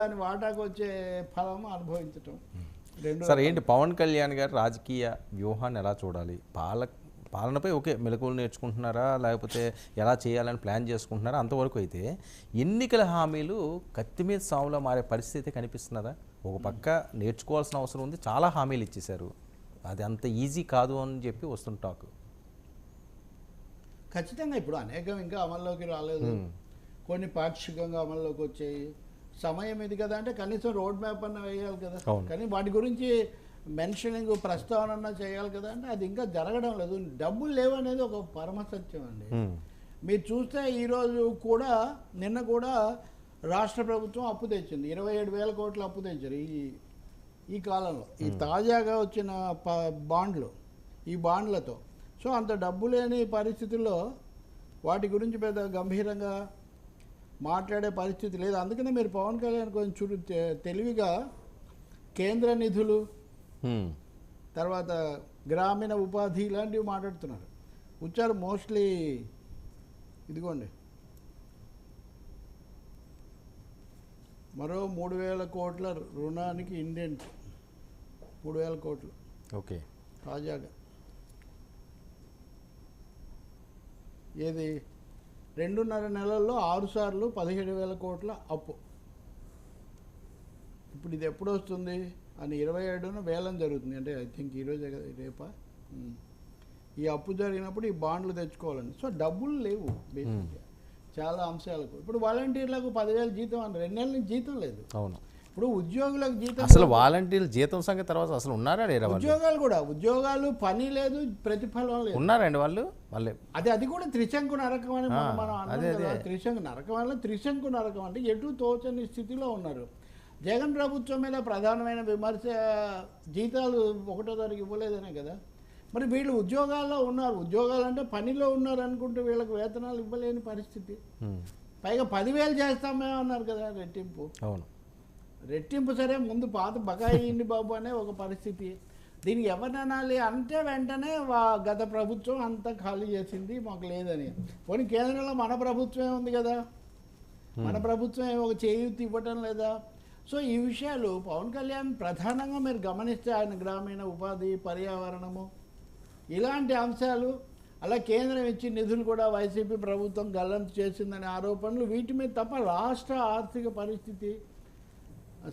దాని వాటాకు వచ్చే ఫలం అనుభవించటం రెండు సార్ ఏంటి పవన్ కళ్యాణ్ గారు రాజకీయ వ్యూహాన్ని ఎలా చూడాలి? పాలనపై ఓకే మెలకువలు నేర్చుకుంటున్నారా, లేకపోతే ఎలా చేయాలని ప్లాన్ చేసుకుంటున్నారా అంతవరకు అయితే, ఎన్నికల హామీలు కత్తి మీద సాములా మారే పరిస్థితి కనిపిస్తున్నదా? ఒక పక్క నేర్చుకోవాల్సిన అవసరం ఉంది, చాలా హామీలు ఇచ్చేశారు, అది అంత ఈజీ కాదు అని చెప్పి వస్తుంటాకు. ఖచ్చితంగా ఇప్పుడు అనేకం ఇంకా అమల్లోకి రాలేదు, కొన్ని పాక్షికంగా అమల్లోకి వచ్చాయి. సమయం ఇది కదా అంటే కనీసం రోడ్ మ్యాప్ అన్న వేయాలి కదా, కానీ వాటి గురించి మెన్షనింగ్ ప్రస్తావన అన్నా చేయాలి కదా అంటే అది ఇంకా జరగడం లేదు. డబ్బులు లేవు అనేది ఒక పరమసత్యం అండి. మీరు చూస్తే ఈరోజు కూడా నిన్న కూడా రాష్ట్ర ప్రభుత్వం అప్పు తెచ్చింది, 27,000 కోట్ల అప్పు తెచ్చారు ఈ కాలంలో, ఈ తాజాగా వచ్చిన బాండ్లు, ఈ బాండ్లతో. సో అంత డబ్బు లేని పరిస్థితుల్లో వాటి గురించి పెద్ద గంభీరంగా మాట్లాడే పరిస్థితి లేదు. అందుకనే మీరు పవన్ కళ్యాణ్ కొంచెం తెలివిగా కేంద్ర నిధులు, తర్వాత గ్రామీణ ఉపాధి ఇలాంటివి మాట్లాడుతున్నారు. వచ్చారు మోస్ట్లీ ఇదిగోండి మరో 3,000 కోట్ల రుణానికి ఇండెంట్, 3,000 కోట్లు ఓకే తాజాగా. ఏది 2.5 నెలల్లో 6 సార్లు 17,000 కోట్ల అప్పు. ఇప్పుడు ఇది ఎప్పుడు వస్తుంది అని 27న వేలం జరుగుతుంది, అంటే ఐ థింక్ ఈరోజే కదా రేపా. ఈ అప్పు జరిగినప్పుడు ఈ బాండ్లు తెచ్చుకోవాలండి. సో డబ్బులు లేవు బేసిక్గా చాలా అంశాలకు. ఇప్పుడు వాలంటీర్లకు 10,000 జీతం అని 2 నెలల నుంచి జీతం లేదు. అవును, ఇప్పుడు ఉద్యోగులకు జీతం, అసలు వాలంటీర్ల జీతం సంగతి తర్వాత అసలు ఉన్నారా లేరా? ఉద్యోగాలు కూడా, ఉద్యోగాలు పని లేదు, ప్రతిఫలం లేదు. ఉన్నారండి వాళ్ళు వాళ్ళే. అది కూడా త్రిశంకు నరకం అని మనం అన్నాం కదా. త్రిశంకు నరకం వల్ల త్రిశంకు నరకం అంటే ఎటు తోచని స్థితిలో ఉన్నారు. జగన్ ప్రభుత్వం మీద ప్రధానమైన విమర్శ జీతాలు 1వ తారీఖు ఇవ్వలేదనే కదా. మరి వీళ్ళు ఉద్యోగాల్లో ఉన్నారు, ఉద్యోగాలు అంటే పనిలో ఉన్నారు అనుకుంటే వీళ్ళకి వేతనాలు ఇవ్వలేని పరిస్థితి. పైగా 10,000 చేస్తామేమో అన్నారు కదా రెట్టింపు. అవును, రెట్టింపు సరే, ముందు పాత బకాయి ఇండి బాబు అనే ఒక పరిస్థితి. దీనికి ఎవరిననాలి అంటే వెంటనే గత ప్రభుత్వం అంతా ఖాళీ చేసింది, మాకు లేదని. పోనీ కేంద్రంలో మన ప్రభుత్వమే ఉంది కదా, మన ప్రభుత్వం ఒక చేయూతి ఇవ్వటం లేదా? సో ఈ విషయాలు పవన్ కళ్యాణ్ ప్రధానంగా మీరు గమనిస్తే ఆయన గ్రామీణ ఉపాధి, పర్యావరణము ఇలాంటి అంశాలు, అలా కేంద్రం ఇచ్చి నిధులు కూడా వైసీపీ ప్రభుత్వం గల్లంతు చేసిందనే ఆరోపణలు, వీటి మీద తప్ప రాష్ట్ర ఆర్థిక పరిస్థితి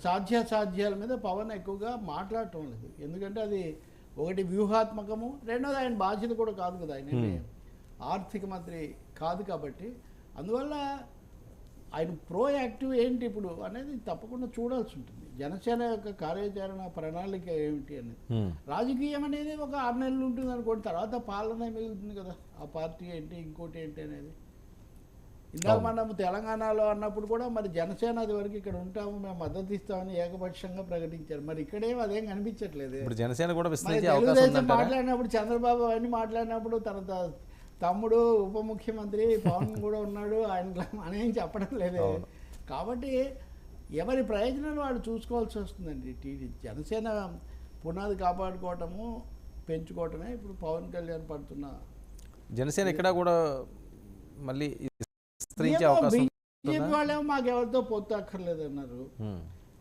సాధ్యాసాధ్యాల మీద పవన్ ఎక్కువగా మాట్లాడటం లేదు. ఎందుకంటే అది ఒకటి వ్యూహాత్మకము, రెండోది ఆయన బాధ్యత కూడా కాదు కదా, ఆయన ఆర్థిక మంత్రి కాదు కాబట్టి. అందువల్ల ఆయన ప్రోయాక్టివ్ ఏంటి ఇప్పుడు అనేది తప్పకుండా చూడాల్సి ఉంటుంది. జనసేన యొక్క కార్యాచరణ ప్రణాళిక ఏమిటి అనేది. రాజకీయం అనేది ఒక 6 నెలలు ఉంటుంది అనుకోండి, తర్వాత పాలన మిగులుతుంది కదా, ఆ పార్టీ ఏంటి ఇంకోటి ఏంటి అనేది. ఇందాక మనం తెలంగాణలో అన్నప్పుడు కూడా మరి జనసేన అది వరకు ఇక్కడ ఉంటాము, మేము మద్దతు ఇస్తామని ఏకపక్షంగా ప్రకటించారు. మరి ఇక్కడేం అదేం కనిపించట్లేదు. ఇప్పుడు జనసేన కూడా తెలుగుదేశం మాట్లాడినప్పుడు, చంద్రబాబు అవన్నీ మాట్లాడినప్పుడు, తర్వాత తమ్ముడు ఉప ముఖ్యమంత్రి పవన్ కూడా ఉన్నాడు, ఆయన అనేం చెప్పడం లేదు. కాబట్టి ఎవరి ప్రయోజనాలు వాళ్ళు చూసుకోవాల్సి వస్తుందండి. జనసేన పునాది కాపాడుకోవటము, పెంచుకోవటమే ఇప్పుడు పవన్ కళ్యాణ్ పడుతున్న. జనసేన ఇక్కడ కూడా మళ్ళీ బీజేపీ వాళ్ళేమో మాకెవరితో పొత్తు అక్కర్లేదు అన్నారు.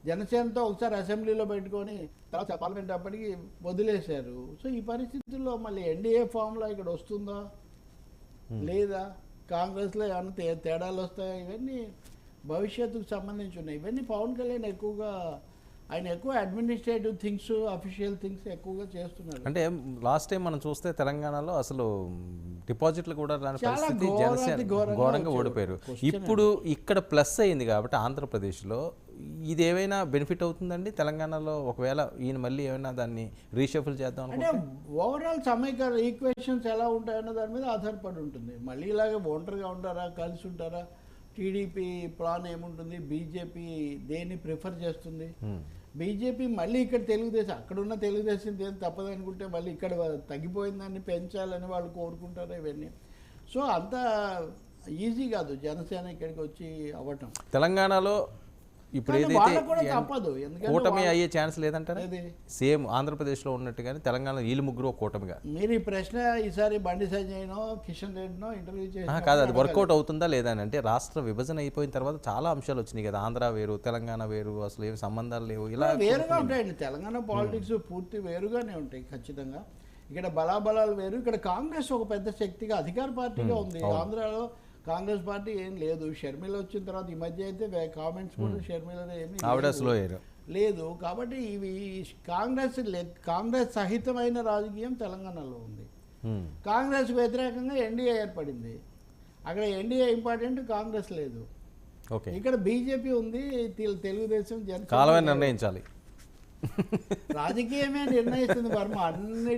జనసేనతో ఒకసారి అసెంబ్లీలో పెట్టుకొని తర్వాత పార్లమెంట్ అప్పటికి వదిలేశారు. సో ఈ పరిస్థితుల్లో మళ్ళీ ఎన్డీఏ ఫామ్లో ఇక్కడ వస్తుందా లేదా, కాంగ్రెస్లో ఏమైనా తేడాలు వస్తాయా, ఇవన్నీ భవిష్యత్తుకు సంబంధించి ఉన్నాయి. ఇవన్నీ పవన్ కళ్యాణ్ ఎక్కువగా, ఆయన ఎక్కువ అడ్మినిస్ట్రేటివ్ థింగ్స్, అఫీషియల్ థింగ్స్ ఎక్కువగా చేస్తున్నారు. అంటే లాస్ట్ టైం మనం చూస్తే తెలంగాణలో అసలు డిపాజిట్లు కూడా రాని పరిస్థితి, జనసేన ఘోరంగా ఓడిపోయారు. ఇప్పుడు ఇక్కడ ప్లస్ అయింది కాబట్టి ఆంధ్రప్రదేశ్లో ఇది ఏమైనా బెనిఫిట్ అవుతుందండి తెలంగాణలో? ఒకవేళ ఈయన మళ్ళీ ఏమైనా దాన్ని రీషఫుల్ చేద్దాం అంటే ఓవరాల్ సమీకరణ ఈక్వేషన్స్ ఎలా ఉంటాయన్న దాని మీద ఆధారపడి ఉంటుంది. మళ్ళీ ఇలాగే ఒంటరిగా ఉంటారా, కలిసి ఉంటారా, టీడీపీ ప్లాన్ ఏముంటుంది, బీజేపీ దేన్ని ప్రిఫర్ చేస్తుంది. బీజేపీ మళ్ళీ ఇక్కడ తెలుగుదేశం, అక్కడున్న తెలుగుదేశం ఏం తప్పదు అనుకుంటే మళ్ళీ ఇక్కడ తగ్గిపోయిందాన్ని పెంచాలని వాళ్ళు కోరుకుంటారు ఇవన్నీ. సో అంత ఈజీ కాదు జనసేన ఇక్కడికి వచ్చి అవ్వటం. తెలంగాణలో ఇప్పుడు కానీ ఏదైతే వాళ్ళకు కూడా తప్పదు, ఎందుకంటే కూటమి అయ్యే ఛాన్స్ లేదంటారా? ఏది? సేమ్ ఆంధ్రప్రదేశ్లో ఉన్నట్టుగానే తెలంగాణలో వీళ్ళు ముగ్గురు ఒక కూటమిగా. మీరు ఈ ప్రశ్న ఈసారి బండి సంజయ్నో కిషన్ రెడ్డినో ఇంటర్వ్యూ చేసి కాదు, అది వర్కౌట్ అవుతుందా లేదా అని. అంటే రాష్ట్ర విభజన అయిపోయిన తర్వాత చాలా అంశాలు వచ్చినాయి కదా, ఆంధ్ర వేరు తెలంగాణ వేరు, అసలు ఏమి సంబంధాలు లేవు, ఇలా వేరుగా ఉంటాయండి. తెలంగాణ పాలిటిక్స్ పూర్తి వేరుగానే ఉంటాయి ఖచ్చితంగా. ఇక్కడ బలాబలాలు వేరు. ఇక్కడ కాంగ్రెస్ ఒక పెద్ద శక్తిగా అధికార పార్టీగా ఉంది. ఆంధ్రాలో కాంగ్రెస్ పార్టీ ఏం లేదు. షర్మిల వచ్చిన తర్వాత ఈ మధ్య అయితే కామెంట్స్ కూడా షర్మిల ఏమి ఆవిడ స్లో అయ్యారు లేదు. కాబట్టి ఇవి కాంగ్రెస్ సహితమైన రాజకీయం తెలంగాణలో ఉంది. కాంగ్రెస్ వ్యతిరేకంగా ఎన్డీఏ ఏర్పడింది. అక్కడ ఎన్డీఏ ఇంపార్టెంట్, కాంగ్రెస్ లేదు. ఓకే, ఇక్కడ బీజేపీ ఉంది, తెలుగుదేశం, జనసేన. కాలమే నిర్ణయించాలి. రాజకీయమే నిర్ణయిస్తుంది వర్మ అన్నిటి